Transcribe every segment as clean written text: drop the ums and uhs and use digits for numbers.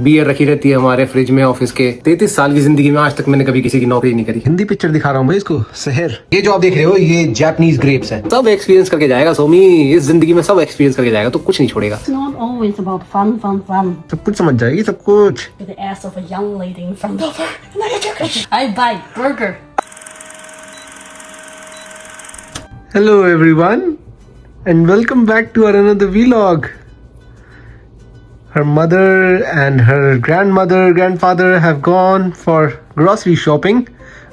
Beer रखी रहती है हमारे फ्रिज में ऑफिस के। 33 साल की जिंदगी में आज तक मैंने कभी किसी की नौकरी नहीं करी। हिंदी पिक्चर दिखा रहा हूँ भाई इसको, शहर। ये जो आप देख रहे हो ये जापानीज ग्रेप्स है। सब एक्सपीरियंस करके जाएगा सोमी, इस जिंदगी में सब एक्सपीरियंस करके जाएगा तो कुछ नहीं छोड़ेगा। It's not always about fun. सब कुछ समझ जाएगी, सब कुछ। With the ass of a young lady in front of her. I buy burger. Hello everyone and welcome back to our another vlog. Her mother and her grandfather have gone for grocery shopping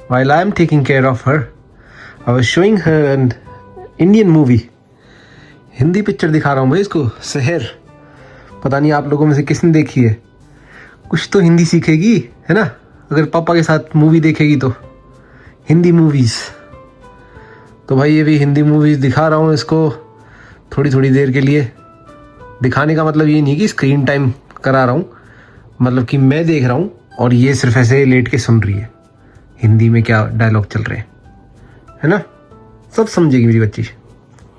while I am taking care of her. I was showing her an Indian movie. Hindi picture दिखा रहा हूँ भाई इसको, शहर। पता नहीं आप लोगों में से किसने देखी है। कुछ तो हिंदी सीखेगी, है ना? अगर पापा के साथ मूवी देखेगी तो हिंदी मूवीज़। तो भाई ये भी हिंदी मूवीज़ दिखा रहा हूँ इसको थोड़ी थोड़ी देर के लिए। दिखाने का मतलब ये नहीं कि स्क्रीन टाइम करा रहा हूँ, मतलब कि मैं देख रहा हूँ और ये सिर्फ ऐसे लेट के सुन रही है हिंदी में क्या डायलॉग चल रहे हैं, है ना? सब समझेगी मेरी बच्ची,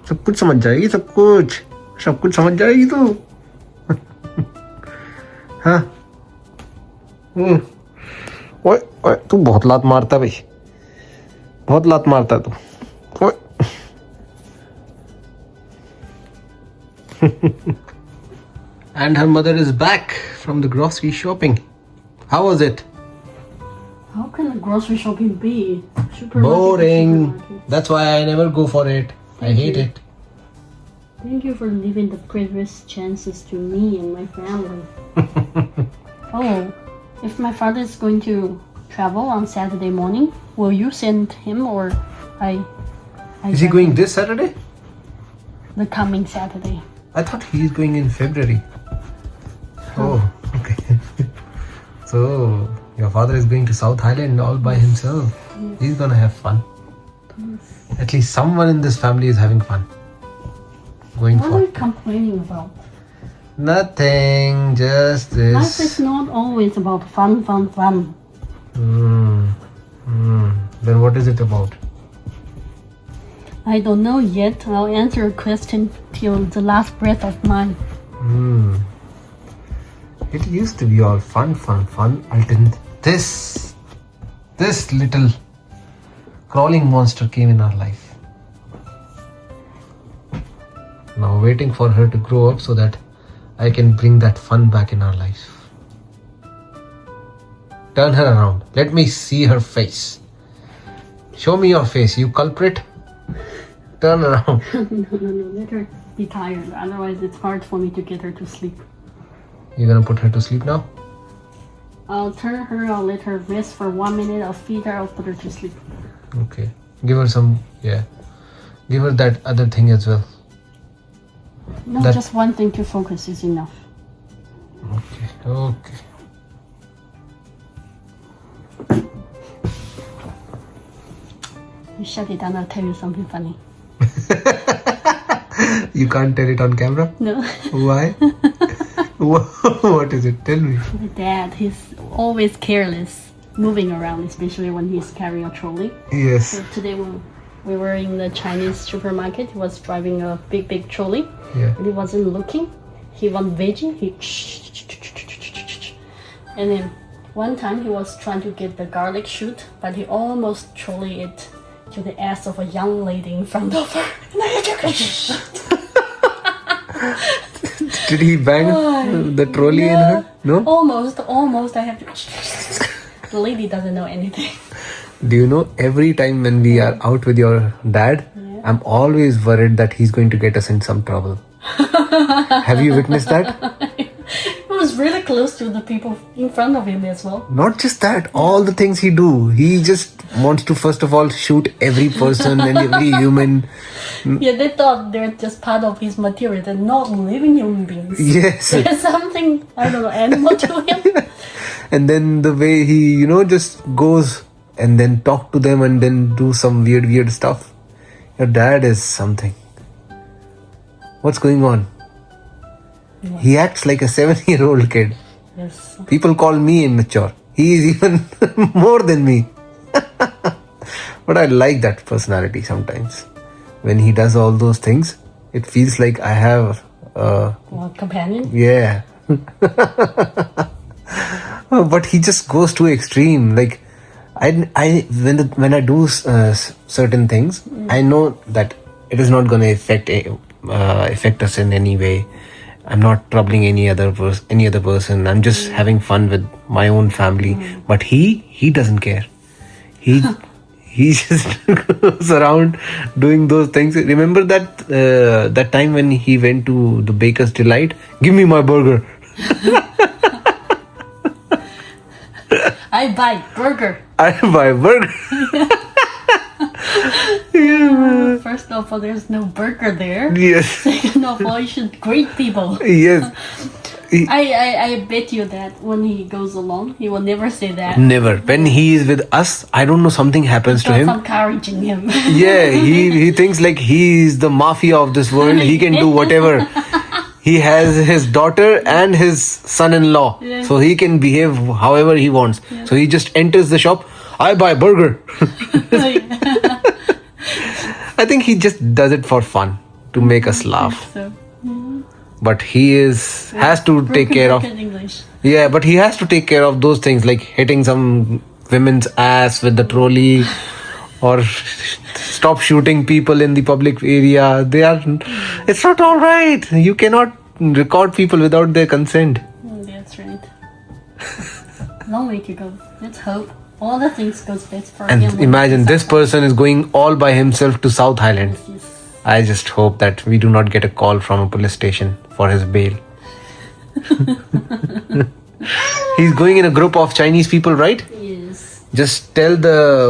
सब कुछ समझ जाएगी, सब कुछ समझ जाएगी तो। हाँ। ओए ओए तू बहुत लात मारता भाई, बहुत लात मारता तू। ओए And her mother is back from the grocery shopping. How was it? How can the grocery shopping be? Supermarket. Boring. Supermarket. That's why I never go for it. I hate it. Thank you for leaving the previous chances to me and my family. Oh, if my father is going to travel on Saturday morning, will you send him or I Is he going this Saturday? the coming Saturday? I thought he is going in February. Oh, okay. So your father is going to South Island all by himself. Yes. He's gonna have fun. At least someone in this family is having fun. Going What are you for complaining about? nothing, just Life this. is not always about fun. Then what is it about? I don't know yet. I'll answer your question till the last breath of mine. It used to be all fun until this little crawling monster came in our life. Now waiting for her to grow up so that I can bring that fun back in our life. Turn her around. Let me see her face. Show me your face, you culprit. Turn around. No, let her be tired. Otherwise, it's hard for me to get her to sleep. You're gonna put her to sleep now? I'll turn her, I'll let her rest for 1 minute, I'll feed her, I'll put her to sleep. Okay. Give her some, yeah. Give her that other thing as well. No, That- just one thing to focus is enough. Okay. You shut it down, I'll tell you something funny. You can't tell it on camera? No. Why? What is it? Tell me. My dad, he's always careless, moving around, especially when he's carrying a trolley. Yes. So today when we were in the Chinese supermarket, he was driving a big trolley. Yeah. And he wasn't looking. He want veggie. And then one time he was trying to get the garlic shoot, but he almost trolley it to the ass of a young lady in front of her. Did he bang the trolley in her? No? Almost. I have to. The lady doesn't know anything. Do you know, every time when we are out with your dad, Yeah. I'm always worried that he's going to get us in some trouble. Have you witnessed that? He was really close to the people in front of him as well. Not just that, all the things he do. He just wants to first of all shoot every person and every human. Yeah, they thought they're just part of his material. They're not living human beings. Yes. There's something, I don't know, animal to him. And then the way he, just goes and then talk to them and then do some weird stuff. Your dad is something. What's going on? Yeah. He acts like a 7-year-old kid. Yes. People call me immature. He is even more than me. But I like that personality sometimes. When he does all those things, it feels like I have Well, companion. yeah. But he just goes to extreme. Like, when I do certain things, I know that it is not going to affect us in any way. I'm not troubling any other person. I'm just having fun with my own family. But he doesn't care. He just goes around doing those things. Remember that time when he went to the Baker's Delight? Give me my burger. I buy burger. I buy burger. First of all, there's no burger there. Yes. Second of all, you should greet people. Yes. I bet you that when he goes alone, he will never say that. Never. When he is with us, I don't know, something happens to him. Encouraging him. Yeah, he thinks like he is the mafia of this world. He can do whatever. He has his daughter and his son-in-law. Yeah. So he can behave however he wants. Yeah. So he just enters the shop. I buy burger. I think he just does it for fun, to make us laugh. So, But he has to take care of. English. Yeah, but he has to take care of those things, like hitting some women's ass with the trolley, or stop shooting people in the public area. It's not all right. You cannot record people without their consent. That's right. Long way to go. Let's hope all the things goes best for And him. imagine this person is going all by himself to South Island. Yes. I just hope that we do not get a call from a police station for his bail. He's going in a group of Chinese people, right? Yes. Just tell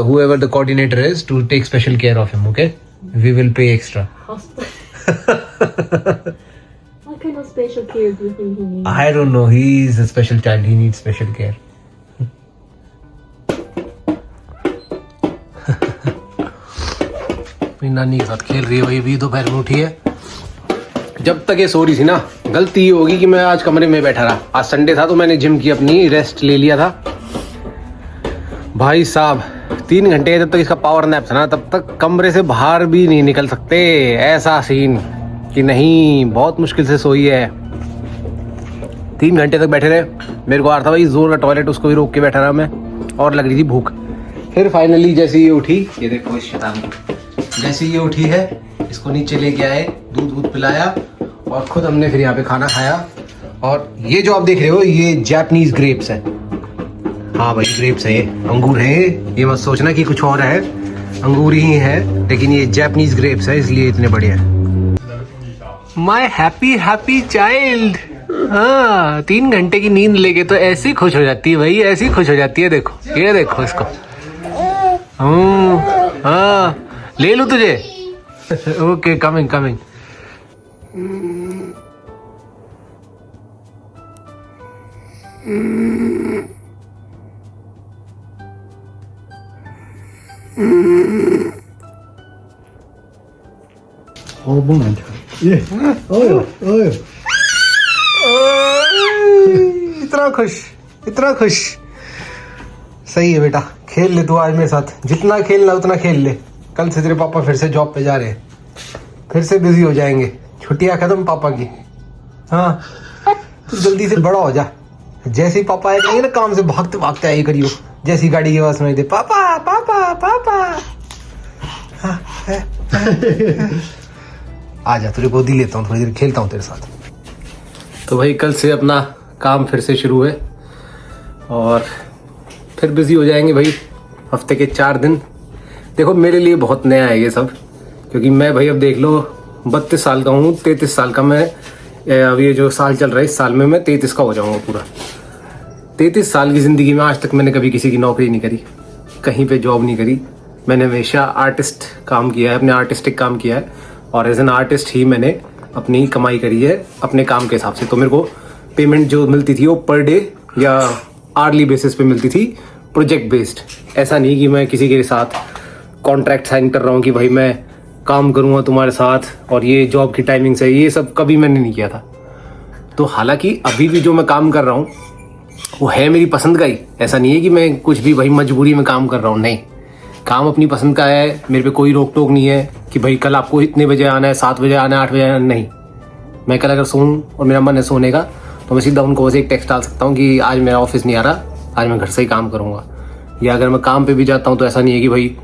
whoever the coordinator is to take special care of him, okay? We will pay extra. What kind of special care do you think he needs? I don't know. He's a special child. He needs special care. मेरी नानी के साथ खेल रही है भाई, अभी दोपहर में उठी है। जब तक ये सो रही थी ना, गलती ये होगी कि मैं आज कमरे में बैठा रहा। आज संडे था तो मैंने जिम की अपनी रेस्ट ले लिया था। भाई साहब 3 घंटे जब तक इसका पावर नैप था ना, तब तक कमरे से बाहर भी नहीं निकल सकते। ऐसा सीन कि नहीं, बहुत मुश्किल से सोई है। 3 घंटे तक बैठे रहे। मेरे को आ रहा था भाई जोर का टॉयलेट, उसको भी रोक के बैठा रहा मैं, और लग रही थी भूख। फिर फाइनली जैसे ये उठी, ये देखो इस शैतान को, जैसे ये उठी है इसको नीचे लेके आए, दूध पिलाया, और खुद हमने फिर यहाँ पे खाना खाया। और ये जो आप देख रहे हो ये जापानीज ग्रेप्स है। हाँ भाई ग्रेप्स है, ये अंगूर है। ये मत सोचना कि कुछ और है, अंगूर ही है, लेकिन ये जापानीज ग्रेप्स है इसलिए इतने बड़े हैं। My happy child. हाँ 3 घंटे की नींद लेके तो ऐसी खुश हो जाती है भाई, ऐसी खुश हो जाती है। देखो ये देखो इसको। हाँ ले लूँ तुझे? Okay coming. Oh, moment. Yeah. Oh. इतना खुश। सही है बेटा, खेल ले तू आज मेरे साथ, जितना खेलना उतना खेल ले। कल से तेरे पापा फिर से जॉब पे जा रहे हैं, फिर से बिजी हो जाएंगे। छुट्टियां खत्म पापा की। हाँ तू जल्दी से बड़ा हो जा। जैसे ही पापा आए कहेंगे ना काम से, भागते भागते आए करियो। जैसी गाड़ी की आवाज सुनाई दे, पापा। हाँ, आ जा, तुझे गोदी लेता हूँ, थोड़ी देर खेलता हूँ तेरे साथ। तो भाई कल से अपना काम फिर से शुरू है और फिर बिजी हो जाएंगे भाई। हफ्ते के 4 दिन। देखो मेरे लिए बहुत नया है ये सब, क्योंकि मैं भाई अब देख लो 32 साल का हूँ, 33 साल का मैं। अब ये जो साल चल रहा है, इस साल में मैं 33 का हो जाऊँगा पूरा। 33 साल की ज़िंदगी में आज तक मैंने कभी किसी की नौकरी नहीं करी, कहीं पे जॉब नहीं करी। मैंने हमेशा आर्टिस्ट काम किया है, अपने आर्टिस्टिक काम किया है, और एज एन आर्टिस्ट ही मैंने अपनी कमाई करी है अपने काम के हिसाब से। तो मेरे को पेमेंट जो मिलती थी वो पर डे या आर्ली बेसिस पे मिलती थी, प्रोजेक्ट बेस्ड। ऐसा नहीं कि मैं किसी के साथ कॉन्ट्रैक्ट साइन कर रहा हूँ कि भाई मैं काम करूँगा तुम्हारे साथ और ये जॉब की टाइमिंग से, ये सब कभी मैंने नहीं किया था। तो हालांकि अभी भी जो मैं काम कर रहा हूँ वो है मेरी पसंद का ही। ऐसा नहीं है कि मैं कुछ भी भाई मजबूरी में काम कर रहा हूँ, नहीं, काम अपनी पसंद का है। मेरे पे कोई रोक टोक नहीं है कि भाई कल आपको इतने बजे आना है, 7 बजे आना है, 8 बजे आना है, नहीं। मैं कल अगर सोऊं और मेरा मन है सोने का तो मैं सीधा उनको बस एक टेक्स्ट डाल सकता हूँ कि आज मेरा ऑफिस नहीं आ रहा, आज मैं घर से ही काम करूँगा। या अगर मैं काम पे भी जाता हूँ तो ऐसा नहीं है कि भाई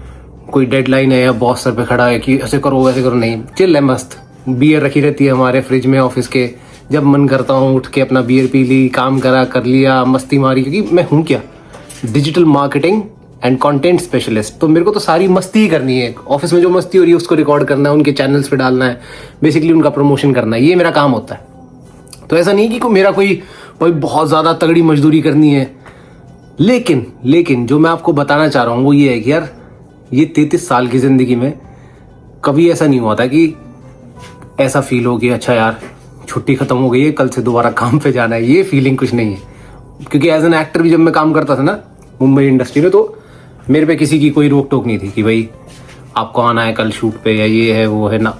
कोई डेडलाइन है या बॉस सर पे खड़ा है कि ऐसे करो वैसे करो, नहीं, चिल है, मस्त बियर रखी रहती है हमारे फ्रिज में ऑफिस के। जब मन करता हूँ उठ के अपना बियर पी ली, काम करा, कर लिया, मस्ती मारी, क्योंकि मैं हूँ क्या, digital marketing and content specialist. तो मेरे को तो सारी मस्ती ही करनी है। ऑफिस में जो मस्ती हो रही है उसको रिकॉर्ड करना है, उनके चैनल्स पे डालना है, बेसिकली उनका प्रमोशन करना है, ये मेरा काम होता है। तो ऐसा नहीं कि मेरा कोई बहुत ज़्यादा तगड़ी मजदूरी करनी है। लेकिन जो मैं आपको बताना चाह रहा हूँ वो ये है कि यार ये 33 साल की ज़िंदगी में कभी ऐसा नहीं हुआ था कि ऐसा फील हो कि अच्छा यार छुट्टी ख़त्म हो गई है, कल से दोबारा काम पे जाना है। ये फीलिंग कुछ नहीं है, क्योंकि एज एन एक्टर भी जब मैं काम करता था ना मुंबई इंडस्ट्री में, तो मेरे पे किसी की कोई रोक टोक नहीं थी कि भाई आपको आना है कल शूट पे या ये है वो है ना।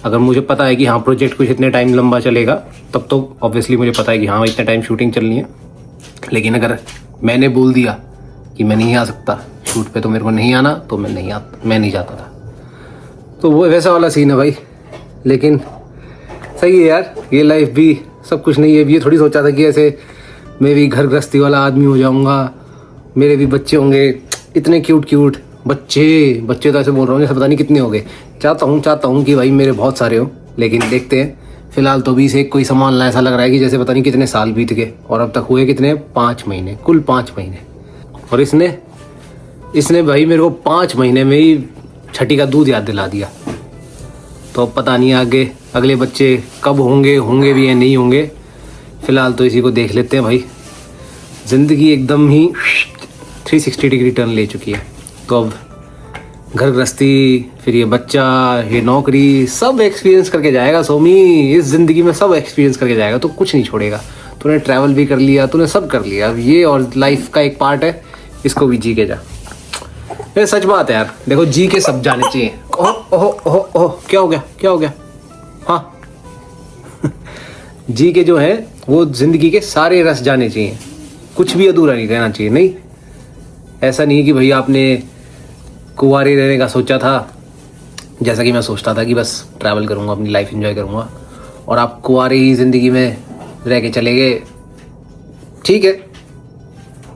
अगर मुझे पता है कि हाँ प्रोजेक्ट कुछ इतने टाइम लंबा चलेगा तब तो ऑब्वियसली मुझे पता है कि हाँ इतने टाइम शूटिंग चलनी है। लेकिन अगर मैंने बोल दिया कि मैं नहीं आ सकता शूट पे, तो मेरे को नहीं आना, तो मैं नहीं जाता था। तो वो वैसा वाला सीन है भाई। लेकिन सही है यार, ये लाइफ भी सब कुछ नहीं है। ये थोड़ी सोचा था कि ऐसे मैं भी घर गृहस्थी वाला आदमी हो जाऊंगा, मेरे भी बच्चे होंगे, इतने क्यूट बच्चे तो ऐसे बोल रहा हूँ जैसे पता नहीं कितने हो गए। चाहता हूँ कि भाई मेरे बहुत सारे हो, लेकिन देखते हैं। फिलहाल तो 20 एक कोई संभालना ऐसा लग रहा है कि जैसे पता नहीं कितने साल बीत गए, और अब तक हुए कितने, 5 महीने, कुल 5 महीने। और इसने भाई मेरे को 5 महीने में ही छठी का दूध याद दिला दिया। तो अब पता नहीं आगे अगले बच्चे कब होंगे भी या नहीं होंगे। फिलहाल तो इसी को देख लेते हैं भाई। ज़िंदगी एकदम ही 360 डिग्री टर्न ले चुकी है। तो अब घर गृहस्थी, फिर ये बच्चा, ये नौकरी, सब एक्सपीरियंस करके जाएगा सोमी। इस ज़िंदगी में सब एक्सपीरियंस करके जाएगा, तो कुछ नहीं छोड़ेगा। तूने ट्रैवल भी कर लिया, तूने सब कर लिया। अब ये और लाइफ का एक पार्ट है, इसको भी जी के जा। ये सच बात है यार, देखो जी के सब जाने चाहिए। ओह क्या हो गया हाँ जी के जो है वो जिंदगी के सारे रस जाने चाहिए, कुछ भी अधूरा नहीं रहना चाहिए। नहीं, ऐसा नहीं कि भाई आपने कुंवारे रहने का सोचा था, जैसा कि मैं सोचता था कि बस ट्रैवल करूँगा, अपनी लाइफ एंजॉय करूँगा, और आप कुंवारे ही ज़िंदगी में रह के चले गए। ठीक है,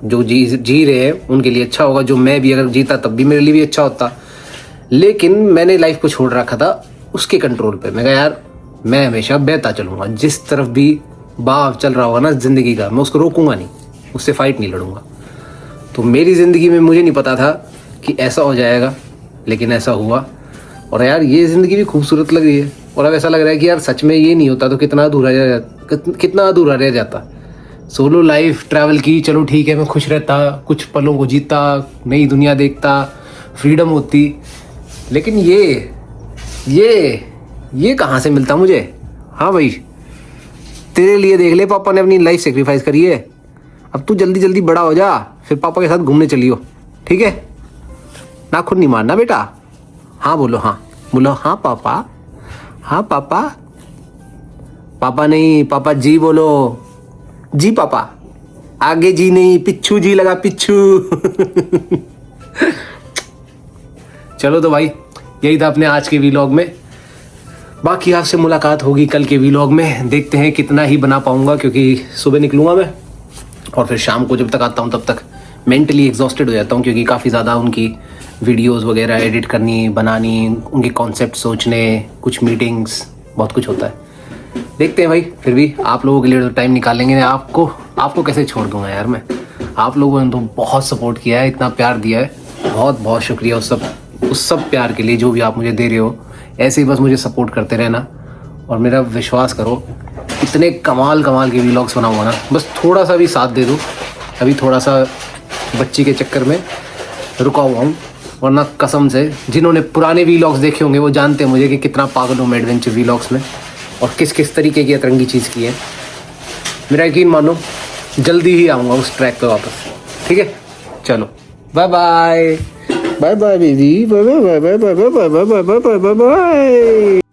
जो जी रहे हैं उनके लिए अच्छा होगा, जो मैं भी अगर जीता तब भी मेरे लिए भी अच्छा होता। लेकिन मैंने लाइफ को छोड़ रखा था उसके कंट्रोल पे। मैं कहा यार मैं हमेशा बहता चलूँगा, जिस तरफ भी बहाव चल रहा होगा ना ज़िंदगी का, मैं उसको रोकूंगा नहीं, उससे फाइट नहीं लड़ूंगा। तो मेरी ज़िंदगी में मुझे नहीं पता था कि ऐसा हो जाएगा, लेकिन ऐसा हुआ। और यार ये ज़िंदगी भी खूबसूरत लग रही है, और अब ऐसा लग रहा है कि यार सच में ये नहीं होता तो कितना अधूरा रह जाता। सोलो लाइफ ट्रैवल की, चलो ठीक है, मैं खुश रहता, कुछ पलों को जीता, नई दुनिया देखता, फ्रीडम होती। लेकिन ये कहाँ से मिलता मुझे। हाँ भाई, तेरे लिए देख ले, पापा ने अपनी लाइफ सेक्रीफाइस करी है। अब तू जल्दी जल्दी बड़ा हो जा, फिर पापा के साथ घूमने चलियो, ठीक है ना। खुद नहीं मारना बेटा। हाँ बोलो, हाँ पापा, हाँ पापा, पापा नहीं, पापा जी बोलो, जी पापा, आगे जी नहीं, पिच्छू जी लगा, पिच्छू। चलो तो भाई यही था अपने आज के वीलॉग में। बाकी आपसे मुलाकात होगी कल के वीलॉग में। देखते हैं कितना ही बना पाऊंगा, क्योंकि सुबह निकलूंगा मैं, और फिर शाम को जब तक आता हूँ तब तक मेंटली एग्जॉस्टेड हो जाता हूँ, क्योंकि काफ़ी ज़्यादा उनकी वीडियोस वगैरह एडिट करनी, बनानी, उनके कॉन्सेप्ट सोचने, कुछ मीटिंग्स, बहुत कुछ होता है। देखते हैं भाई, फिर भी आप लोगों के लिए तो टाइम निकालेंगे। आपको कैसे छोड़ दूंगा यार मैं। आप लोगों ने तो बहुत सपोर्ट किया है, इतना प्यार दिया है, बहुत बहुत शुक्रिया उस सब प्यार के लिए जो भी आप मुझे दे रहे हो। ऐसे ही बस मुझे सपोर्ट करते रहना, और मेरा विश्वास करो इतने कमाल के व्लॉग्स बनाऊंगा ना, बस थोड़ा सा भी साथ दे दो। अभी थोड़ा सा बच्ची के चक्कर में रुका हुआ हूँ, वरना कसम से जिन्होंने पुराने व्लॉग्स देखे होंगे वो जानते हैं मुझे कि कितना पागल हूँ मैं एडवेंचर व्लॉग्स में, और किस तरीके की अतरंगी चीज़ की है। मेरा यकीन मानो जल्दी ही आऊँगा उस ट्रैक पे वापस, ठीक है। चलो bye bye baby, bye bye bye bye bye bye bye bye bye bye bye.